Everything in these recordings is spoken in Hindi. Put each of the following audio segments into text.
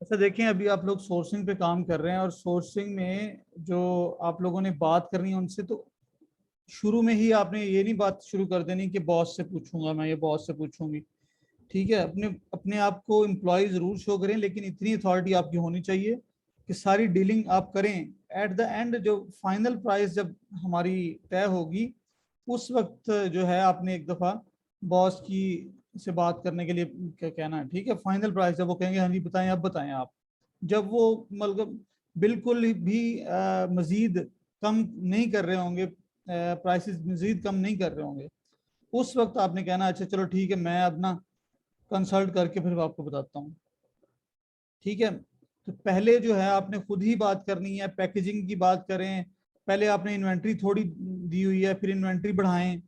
अच्छा देखें, अभी आप लोग सोर्सिंग पे काम कर रहे हैं और सोर्सिंग में जो आप लोगों ने बात करनी है उनसे, तो शुरू में ही आपने ये नहीं बात शुरू कर देनी कि बॉस से पूछूंगा मैं, ये बॉस से पूछूंगी। ठीक है, अपने अपने आप को एम्प्लॉय जरूर शो करें, लेकिन इतनी अथॉरिटी आपकी होनी चाहिए कि सारी डीलिंग आप करें। एट द एंड जो फाइनल प्राइस जब हमारी तय होगी, उस वक्त जो है आपने एक दफ़ा बॉस की से बात करने के लिए क्या कहना है। ठीक है, फाइनल प्राइस जब वो कहेंगे हाँ जी बताएं, अब बताएं आप, जब वो मतलब बिल्कुल भी मजीद कम नहीं कर रहे होंगे, प्राइसेस मजीद कम नहीं कर रहे होंगे, उस वक्त आपने कहना अच्छा चलो ठीक है, मैं अब ना कंसल्ट करके फिर आपको बताता हूँ। ठीक है, तो पहले जो है आपने खुद ही बात करनी है। पैकेजिंग की बात करें, पहले आपने इन्वेंट्री थोड़ी दी हुई है, फिर इन्वेंट्री बढ़ाएं।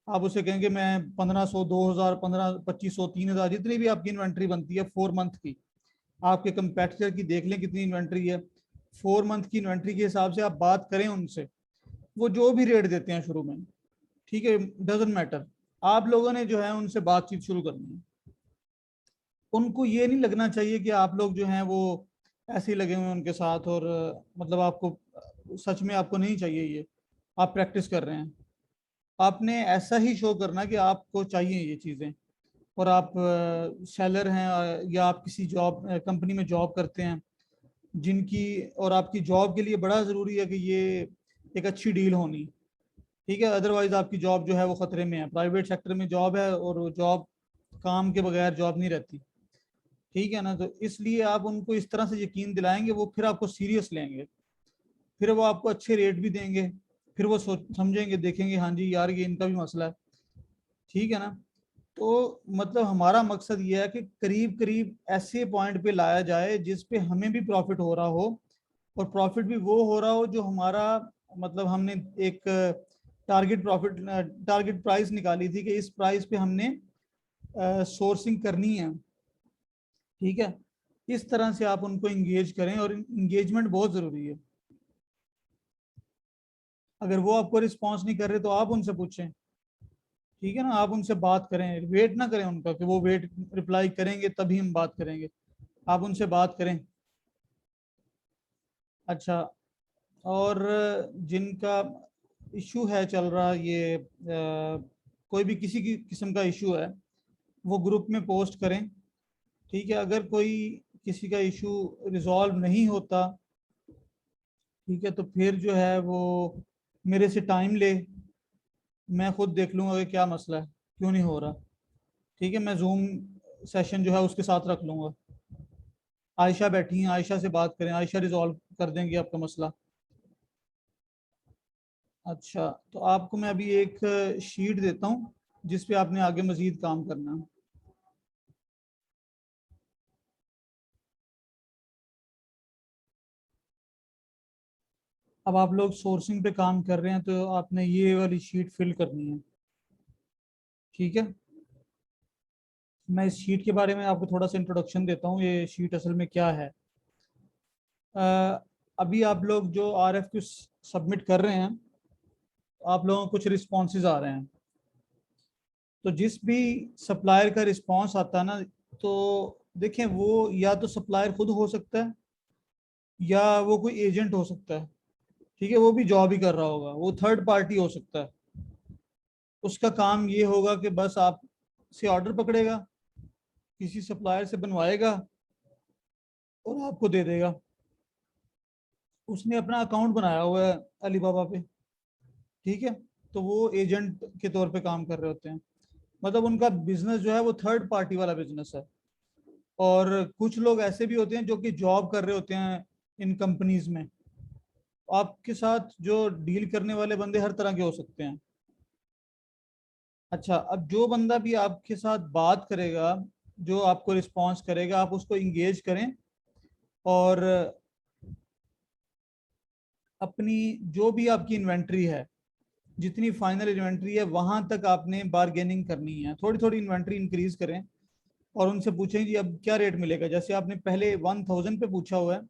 आप उसे कहेंगे मैं 1500, 2000, 15, 2500, 3000, जितनी भी आपकी इन्वेंट्री बनती है 4 मंथ की, आपके कंपेटिटर की देख लें कितनी इन्वेंट्री है। 4 मंथ की इन्वेंट्री के हिसाब से आप बात करें उनसे, वो जो भी रेट देते हैं शुरू में, ठीक है, डजेंट मैटर। आप लोगों ने जो है उनसे बातचीत शुरू करनी है। उनको ये नहीं लगना चाहिए कि आप लोग जो हैं वो ऐसे ही लगे हुए हैं उनके साथ, और मतलब आपको सच में आपको नहीं चाहिए ये, आप प्रैक्टिस कर रहे हैं। आपने ऐसा ही शो करना कि आपको चाहिए ये चीज़ें, और आप सेलर हैं, या आप किसी जॉब कंपनी में जॉब करते हैं जिनकी, और आपकी जॉब के लिए बड़ा ज़रूरी है कि ये एक अच्छी डील होनी। ठीक है, अदरवाइज आपकी जॉब जो है वो खतरे में है। प्राइवेट सेक्टर में जॉब है, और वो जॉब, काम के बगैर जॉब नहीं रहती। ठीक है ना, तो इसलिए आप उनको इस तरह से यकीन दिलाएंगे, वो फिर आपको सीरियस लेंगे, फिर वो आपको अच्छे रेट भी देंगे, फिर वो सोच समझेंगे, देखेंगे हाँ जी यार ये इनका भी मसला है। ठीक है ना, तो मतलब हमारा मकसद ये है कि करीब करीब ऐसे पॉइंट पे लाया जाए जिस पे हमें भी प्रॉफिट हो रहा हो, और प्रॉफिट भी वो हो रहा हो जो हमारा, मतलब हमने एक टारगेट प्राइस निकाली थी कि इस प्राइस पे हमने सोर्सिंग करनी है। ठीक है, इस तरह से आप उनको इंगेज करें, और इंगेजमेंट बहुत ज़रूरी है। अगर वो आपको रिस्पॉन्स नहीं कर रहे तो आप उनसे पूछें। ठीक है ना, आप उनसे बात करें, वेट ना करें उनका कि वो वेट रिप्लाई करेंगे तभी हम बात करेंगे, आप उनसे बात करें। अच्छा, और जिनका इशू है चल रहा, ये कोई भी किसी की किस्म का इशू है, वो ग्रुप में पोस्ट करें। ठीक है, अगर कोई किसी का इशू रिजॉल्व नहीं होता, ठीक है, तो फिर जो है वो मेरे से टाइम ले, मैं खुद देख लूंगा कि क्या मसला है, क्यों नहीं हो रहा। ठीक है, मैं जूम सेशन जो है उसके साथ रख लूंगा। आयशा बैठी हैं, आयशा से बात करें, आयशा रिजॉल्व कर देंगे आपका मसला। अच्छा, तो आपको मैं अभी एक शीट देता हूँ जिस पे आपने आगे मजीद काम करना है। अब आप लोग सोर्सिंग पे काम कर रहे हैं, तो आपने ये वाली शीट फिल करनी है। ठीक है, मैं इस शीट के बारे में आपको थोड़ा सा इंट्रोडक्शन देता हूँ, ये शीट असल में क्या है। अभी आप लोग जो RFQ सबमिट कर रहे हैं, आप लोगों को कुछ रिस्पॉन्सेज आ रहे हैं। तो जिस भी सप्लायर का रिस्पॉन्स आता है ना, तो देखें वो या तो सप्लायर खुद हो सकता है, या वो कोई एजेंट हो सकता है। ठीक है, वो भी जॉब ही कर रहा होगा, वो थर्ड पार्टी हो सकता है। उसका काम ये होगा कि बस आप से ऑर्डर पकड़ेगा, किसी सप्लायर से बनवाएगा, और आपको दे देगा। उसने अपना अकाउंट बनाया हुआ है अलीबाबा पे। ठीक है, तो वो एजेंट के तौर पे काम कर रहे होते हैं, मतलब उनका बिजनेस जो है वो थर्ड पार्टी वाला बिजनेस है। और कुछ लोग ऐसे भी होते हैं जो कि जॉब कर रहे होते हैं इन कंपनीज में। आपके साथ जो डील करने वाले बंदे हर तरह के हो सकते हैं। अच्छा, अब जो बंदा भी आपके साथ बात करेगा, जो आपको रिस्पॉन्स करेगा, आप उसको इंगेज करें, और अपनी जो भी आपकी इन्वेंट्री है, जितनी फाइनल इन्वेंट्री है वहां तक आपने बार्गेनिंग करनी है। थोड़ी थोड़ी इन्वेंट्री इंक्रीज करें, और उनसे पूछें जी अब क्या रेट मिलेगा। जैसे आपने पहले 1000 पे पूछा हुआ है,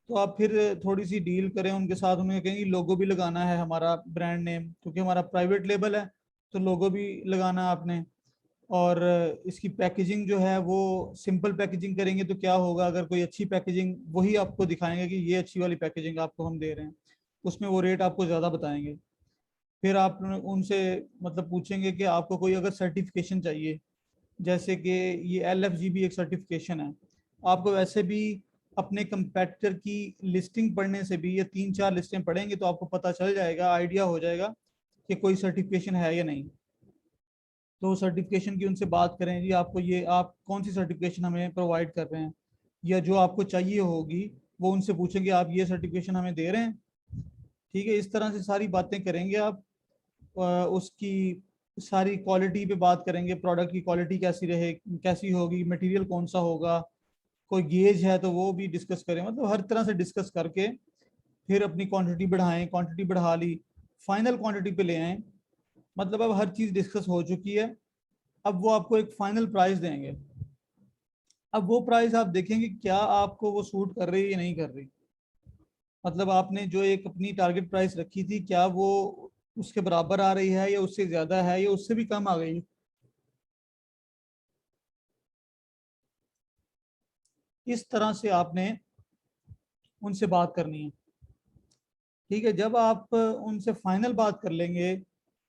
तो आप फिर थोड़ी सी डील करें उनके साथ, उन्हें कहेंगे लोगो भी लगाना है हमारा ब्रांड नेम, क्योंकि हमारा प्राइवेट लेबल है, तो लोगो भी लगाना है आपने। और इसकी पैकेजिंग जो है वो सिंपल पैकेजिंग करेंगे तो क्या होगा, अगर कोई अच्छी पैकेजिंग वही आपको दिखाएंगे कि ये अच्छी वाली पैकेजिंग आपको हम दे रहे हैं, उसमें वो रेट आपको ज़्यादा बताएंगे। फिर आप उनसे मतलब पूछेंगे कि आपको कोई अगर सर्टिफिकेशन चाहिए, जैसे कि ये LFGB एक सर्टिफिकेशन है, आपको वैसे भी अपने कंपेटिटर की लिस्टिंग पढ़ने से भी, ये 3-4 लिस्टें पढ़ेंगे तो आपको पता चल जाएगा, आइडिया हो जाएगा कि कोई सर्टिफिकेशन है या नहीं। तो सर्टिफिकेशन की उनसे बात करें, जी आपको ये, आप कौन सी सर्टिफिकेशन हमें प्रोवाइड कर रहे हैं, या जो आपको चाहिए होगी वो उनसे पूछेंगे आप ये सर्टिफिकेशन हमें दे रहे हैं। ठीक है, इस तरह से सारी बातें करेंगे आप। उसकी सारी क्वालिटी पे बात करेंगे, प्रोडक्ट की क्वालिटी कैसी रहे, कैसी होगी, मटेरियल कौन सा होगा, कोई गेज है तो वो भी डिस्कस करें, मतलब हर तरह से डिस्कस करके फिर अपनी क्वांटिटी बढ़ाएं। क्वांटिटी बढ़ा ली, फाइनल क्वांटिटी पे ले आए, मतलब अब हर चीज़ डिस्कस हो चुकी है। अब वो आपको एक फाइनल प्राइस देंगे। अब वो प्राइस आप देखेंगे क्या आपको वो सूट कर रही है या नहीं कर रही, मतलब आपने जो एक अपनी टारगेट प्राइस रखी थी क्या वो उसके बराबर आ रही है, या उससे ज्यादा है, या उससे भी कम आ गई। इस तरह से आपने उनसे बात करनी है। ठीक है, जब आप उनसे फाइनल बात कर लेंगे,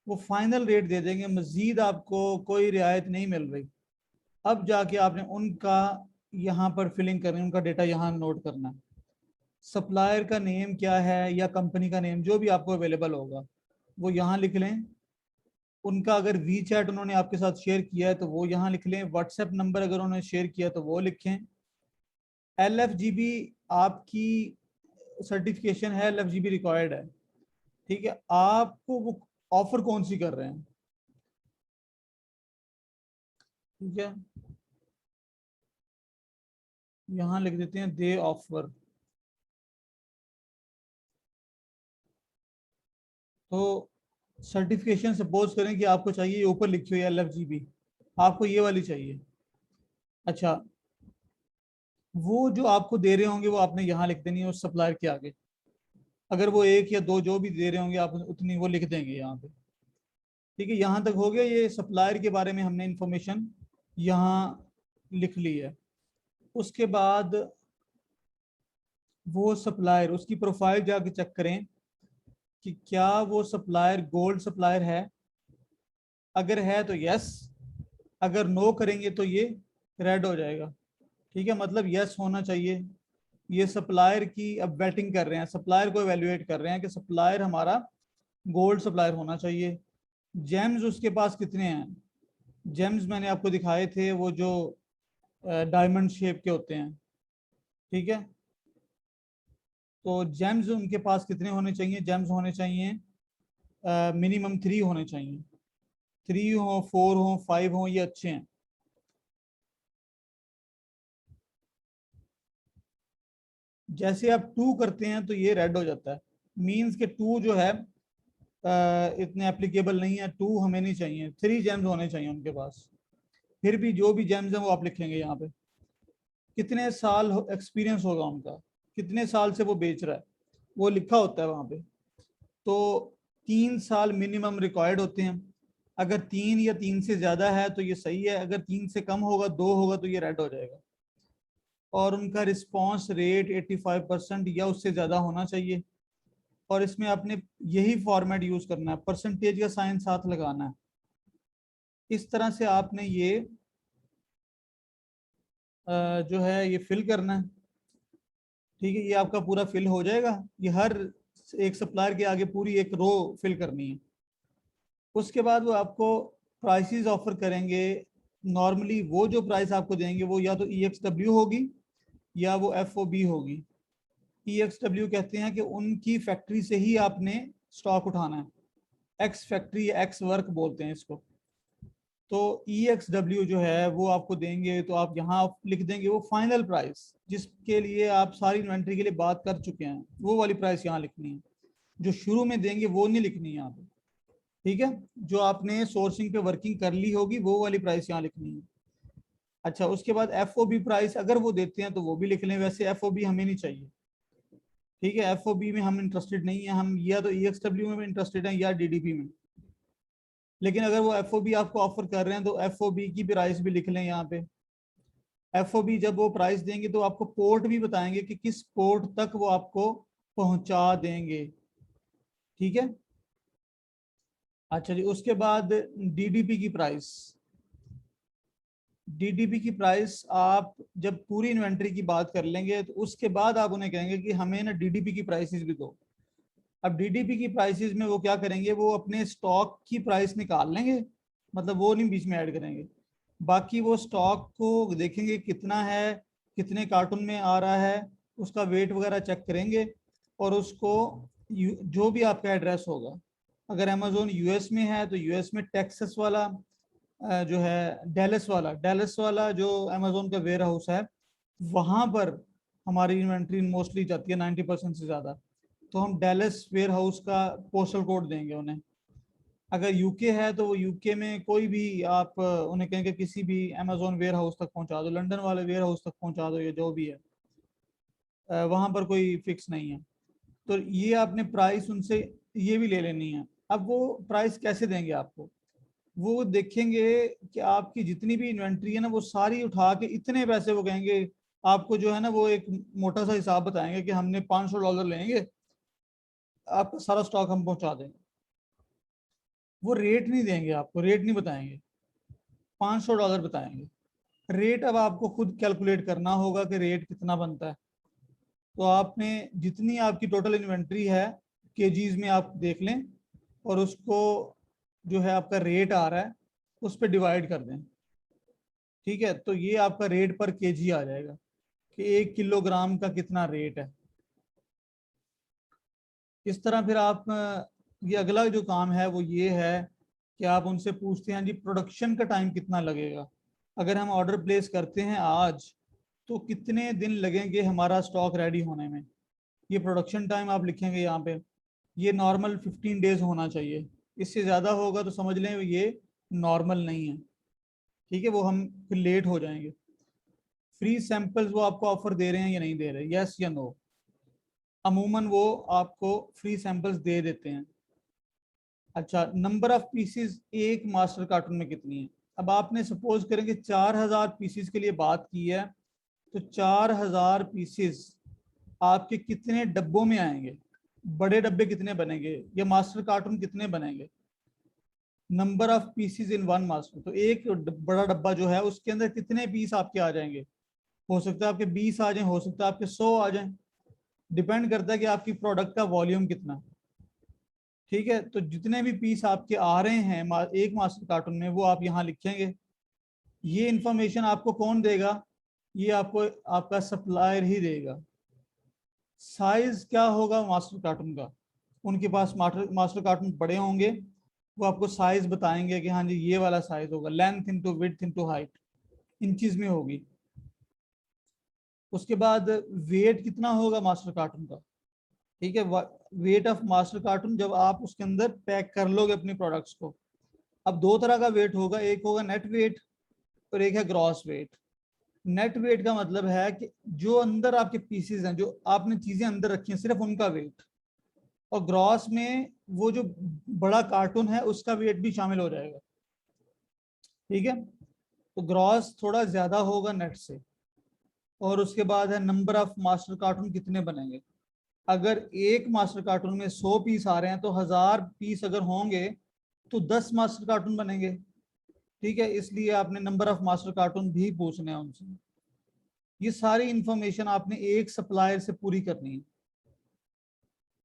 वो फाइनल रेट दे देंगे, मजीद आपको कोई रियायत नहीं मिल रही, अब जाके आपने उनका यहाँ पर फिलिंग करनी है, उनका डेटा यहाँ नोट करना है। सप्लायर का नेम क्या है या कंपनी का नेम जो भी आपको अवेलेबल होगा वो यहाँ लिख लें। उनका अगर वी चैट उन्होंने आपके साथ शेयर किया है तो वो यहाँ लिख लें। व्हाट्सएप नंबर अगर उन्होंने शेयर किया तो वो लिखें। LFGB आपकी सर्टिफिकेशन है, LFGB रिक्वायर्ड है। ठीक है, आपको वो ऑफर कौन सी कर रहे हैं। ठीक है, यहाँ लिख देते हैं दे ऑफर। तो सर्टिफिकेशन सपोज करें कि आपको चाहिए, ऊपर लिखी हुई है LFGB, आपको ये वाली चाहिए। अच्छा, वो जो आपको दे रहे होंगे वो आपने यहाँ लिख देनी है उस सप्लायर के आगे। अगर वो एक या दो जो भी दे रहे होंगे आप उतनी वो लिख देंगे यहाँ पे। ठीक है, यहाँ तक हो गया। ये सप्लायर के बारे में हमने इंफॉर्मेशन यहाँ लिख ली है। उसके बाद वो सप्लायर, उसकी प्रोफाइल जाके चेक करें कि क्या वो सप्लायर गोल्ड सप्लायर है। अगर है तो यस, अगर नो करेंगे तो ये रेड हो जाएगा। ठीक है, मतलब यस होना चाहिए। ये सप्लायर की अब वेटिंग कर रहे हैं, सप्लायर को एवेल्युएट कर रहे हैं कि सप्लायर हमारा गोल्ड सप्लायर होना चाहिए। जेम्स उसके पास कितने हैं, जेम्स मैंने आपको दिखाए थे वो जो डायमंड शेप के होते हैं। ठीक है, तो जेम्स उनके पास कितने होने चाहिए, जेम्स होने चाहिए मिनिमम 3 होने चाहिए। 3 हो, 4 हो, 5 हो, ये अच्छे हैं। जैसे आप 2 करते हैं तो ये रेड हो जाता है, मीन्स के 2 जो है इतने एप्लीकेबल नहीं है, 2 हमें नहीं चाहिए, 3 जेम्स होने चाहिए उनके पास। फिर भी जो भी जेम्स हैं वो आप लिखेंगे यहाँ पे, कितने साल एक्सपीरियंस होगा उनका, कितने साल से वो बेच रहा है, वो लिखा होता है वहां पे। तो 3 साल मिनिमम रिक्वायर्ड होते हैं। अगर 3 या 3 से ज्यादा है तो ये सही है, अगर 3 से कम होगा, 2 होगा तो ये रेड हो जाएगा। और उनका रिस्पॉन्स रेट 85% या उससे ज्यादा होना चाहिए। और इसमें आपने यही फॉर्मेट यूज करना है, परसेंटेज का साइन साथ लगाना है। इस तरह से आपने ये जो है ये फिल करना है। ठीक है, ये आपका पूरा फिल हो जाएगा। ये हर एक सप्लायर के आगे पूरी एक रो फिल करनी है। उसके बाद वो आपको प्राइसेस ऑफर करेंगे। नॉर्मली वो जो प्राइस आपको देंगे वो या तो EXW होगी या वो FOB होगी। EXW कहते हैं कि उनकी फैक्ट्री से ही आपने स्टॉक उठाना है, एक्स फैक्ट्री, एक्स वर्क बोलते हैं इसको। तो EXW जो है वो आपको देंगे तो आप यहाँ लिख देंगे वो फाइनल प्राइस जिसके लिए आप सारी इन्वेंट्री के लिए बात कर चुके हैं, वो वाली प्राइस यहाँ लिखनी है। जो शुरू में देंगे वो नहीं लिखनी है यहाँ पे। ठीक है, जो आपने सोर्सिंग पे वर्किंग कर ली होगी वो वाली प्राइस यहाँ लिखनी है। अच्छा, उसके बाद FOB प्राइस अगर वो देते हैं तो वो भी लिख लें, वैसे FOB हमें नहीं चाहिए। ठीक है, FOB में हम इंटरेस्टेड नहीं है, हम या तो EXW में इंटरेस्टेड हैं या DDP में। लेकिन अगर वो FOB आपको ऑफर कर रहे हैं तो FOB की प्राइस भी लिख लें यहाँ पे। FOB जब वो प्राइस देंगे तो आपको पोर्ट भी बताएंगे कि किस पोर्ट तक वो आपको पहुंचा देंगे। ठीक है। अच्छा जी, उसके बाद DDP की प्राइस। DDP की प्राइस आप जब पूरी इन्वेंट्री की बात कर लेंगे तो उसके बाद आप उन्हें कहेंगे कि हमें ना DDP की प्राइसेस भी दो। अब DDP की प्राइसेस में वो क्या करेंगे, वो अपने स्टॉक की प्राइस निकाल लेंगे, मतलब वो नहीं बीच में ऐड करेंगे। बाकी वो स्टॉक को देखेंगे कितना है, कितने कार्टून में आ रहा है, उसका वेट वगैरह चेक करेंगे, और उसको जो भी आपका एड्रेस होगा, अगर अमेजोन US में है तो US में टेक्सास वाला जो है डेलस वाला जो अमेजोन का वेयर हाउस है, वहाँ पर हमारी इन्वेंट्री मोस्टली जाती है 90% से ज़्यादा। तो हम डेलस वेयर हाउस का पोस्टल कोड देंगे उन्हें। अगर यूके है तो वो यूके में कोई भी आप उन्हें कहेंगे किसी भी अमेजोन वेयर हाउस तक पहुंचा दो, लंदन वाले वेयर हाउस तक पहुंचा दो, या जो भी है, वहां पर कोई फिक्स नहीं है। तो ये आपने प्राइस उनसे ये भी ले लेनी है। अब वो प्राइस कैसे देंगे आपको, वो देखेंगे कि आपकी जितनी भी इन्वेंट्री है ना वो सारी उठा के इतने पैसे वो कहेंगे आपको, जो है ना वो एक मोटा सा हिसाब बताएंगे कि हमने $500 लेंगे, आपका सारा स्टॉक हम पहुंचा देंगे। वो रेट नहीं देंगे आपको, रेट नहीं बताएंगे, $500 बताएंगे। रेट अब आपको खुद कैलकुलेट करना होगा कि रेट कितना बनता है। तो आपने जितनी आपकी टोटल इन्वेंट्री है केजीज में आप देख लें, और उसको जो है आपका रेट आ रहा है उस पर डिवाइड कर दें। ठीक है, तो ये आपका रेट पर केजी आ जाएगा कि 1 किलोग्राम का कितना रेट है। इस तरह फिर आप ये अगला जो काम है वो ये है कि आप उनसे पूछते हैं जी प्रोडक्शन का टाइम कितना लगेगा। अगर हम ऑर्डर प्लेस करते हैं आज तो कितने दिन लगेंगे हमारा स्टॉक रेडी होने में, ये प्रोडक्शन टाइम आप लिखेंगे यहाँ पे। ये नॉर्मल 15 डेज होना चाहिए, इससे ज़्यादा होगा तो समझ लें ये नॉर्मल नहीं है। ठीक है, वो हम फिर लेट हो जाएंगे। फ्री सैंपल्स वो आपको ऑफर दे रहे हैं या नहीं दे रहे, यस या नो। अमूमन वो आपको फ्री सैंपल्स दे देते हैं। अच्छा, नंबर ऑफ पीसीज एक मास्टर कार्टून में कितनी है। अब आपने सपोज करें कि 4000 पीसीज के लिए बात की है, तो 4000 पीसीज आपके कितने डब्बों में आएंगे, बड़े डब्बे कितने बनेंगे, या मास्टर कार्टून कितने बनेंगे। Number of pieces in one master, तो एक बड़ा डब्बा जो है उसके अंदर कितने पीस आपके आ जाएंगे। हो सकता है आपके 20 आ जाएं, हो सकता है आपके 100 आ जाएं, डिपेंड करता है कि आपकी प्रोडक्ट का वॉल्यूम कितना है। ठीक है, तो जितने भी पीस आपके आ रहे हैं एक मास्टर कार्टून में वो आप यहाँ लिखेंगे। ये इंफॉर्मेशन आपको कौन देगा, ये आपको आपका सप्लायर ही देगा। साइज क्या होगा मास्टर कार्टून का, उनके पास मास्टर कार्टून बड़े होंगे, वो आपको साइज बताएंगे कि हाँ जी ये वाला साइज होगा, length into width into height, inches में होगी। उसके बाद वेट कितना होगा मास्टर कार्टून का। ठीक है, वेट ऑफ मास्टर कार्टून जब आप उसके अंदर पैक कर लोगे अपने प्रोडक्ट्स को। अब दो तरह का वेट होगा, एक होगा नेट वेट और एक है ग्रॉस वेट। नेट वेट का मतलब है कि जो अंदर आपके पीसेस हैं, जो आपने चीजें अंदर रखी हैं, सिर्फ उनका वेट। और ग्रॉस में वो जो बड़ा कार्टून है उसका वेट भी शामिल हो जाएगा। ठीक है, तो ग्रॉस थोड़ा ज्यादा होगा नेट से। और उसके बाद है नंबर ऑफ मास्टर कार्टून कितने बनेंगे। अगर एक मास्टर कार्टून में 100 पीस आ रहे हैं तो 1000 पीस अगर होंगे तो 10 मास्टर कार्टून बनेंगे। ठीक है, इसलिए आपने नंबर ऑफ मास्टर कार्टून भी पूछने हैं उनसे। ये सारी इंफॉर्मेशन आपने एक सप्लायर से पूरी करनी है।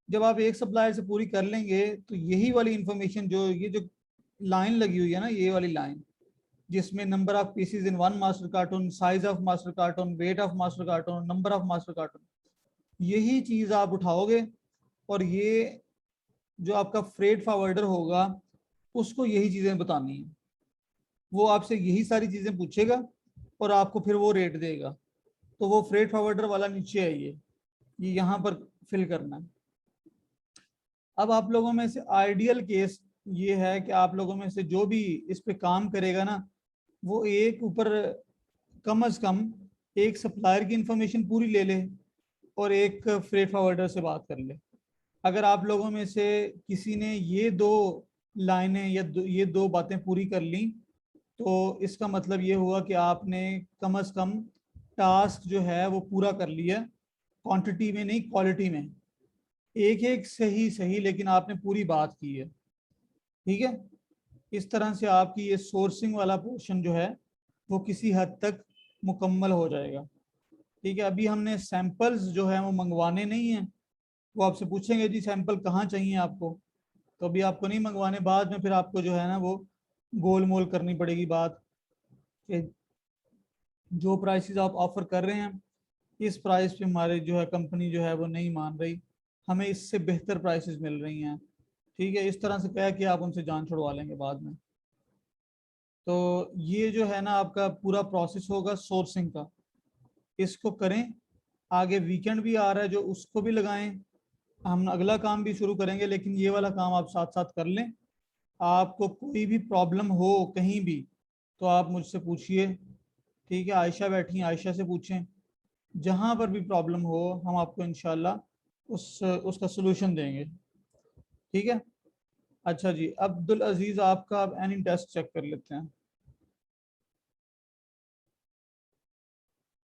जब आप एक सप्लायर से पूरी कर लेंगे तो यही वाली इंफॉर्मेशन, जो ये जो लाइन लगी हुई है ना, ये वाली लाइन जिसमें number of pieces in one master cartoon, size of master cartoon, weight of master cartoon, number of master cartoon, यही चीज आप उठाओगे और ये जो आपका फ्रेट फॉरवर्डर होगा उसको यही चीजें बतानी है। वो आपसे यही सारी चीजें पूछेगा और आपको फिर वो रेट देगा। तो वो फ्रेट फॉरवर्डर वाला नीचे है, ये यहाँ पर फिल करना है। अब आप लोगों में से आइडियल केस ये है कि आप लोगों में से जो भी इस पे काम करेगा ना, वो एक ऊपर कम से कम एक सप्लायर की इंफॉर्मेशन पूरी ले ले और एक फ्रेट फॉरवर्डर से बात कर ले। अगर आप लोगों में से किसी ने ये दो लाइनें या ये दो बातें पूरी कर ली, तो इसका मतलब ये हुआ कि आपने कम से कम टास्क जो है वो पूरा कर लिया, क्वांटिटी में नहीं क्वालिटी में। एक एक सही सही, लेकिन आपने पूरी बात की है। ठीक है, इस तरह से आपकी ये सोर्सिंग वाला पोर्शन जो है वो किसी हद तक मुकम्मल हो जाएगा। ठीक है, अभी हमने सैंपल्स जो है वो मंगवाने नहीं है। वो आपसे पूछेंगे जी सैंपल कहाँ चाहिए आपको, तो अभी आपको नहीं मंगवाने, बाद में फिर आपको जो है ना वो गोल मोल करनी पड़ेगी बात कि जो प्राइसेस आप ऑफर कर रहे हैं इस प्राइस पे हमारे जो है कंपनी जो है वो नहीं मान रही, हमें इससे बेहतर प्राइसेस मिल रही हैं। ठीक है, इस तरह से कह के आप उनसे जान छुड़वा लेंगे बाद में। तो ये जो है ना आपका पूरा प्रोसेस होगा सोर्सिंग का, इसको करें। आगे वीकेंड भी आ रहा है जो उसको भी लगाएं, हम अगला काम भी शुरू करेंगे, लेकिन ये वाला काम आप साथ साथ कर लें। आपको कोई भी प्रॉब्लम हो कहीं भी तो आप मुझसे पूछिए। ठीक है, आयशा बैठी हैं, आयशा से पूछें। जहां पर भी प्रॉब्लम हो हम आपको इंशाल्लाह उसका सलूशन देंगे। ठीक है। अच्छा जी, अब्दुल अजीज आपका अब एनी टेस्ट चेक कर लेते हैं।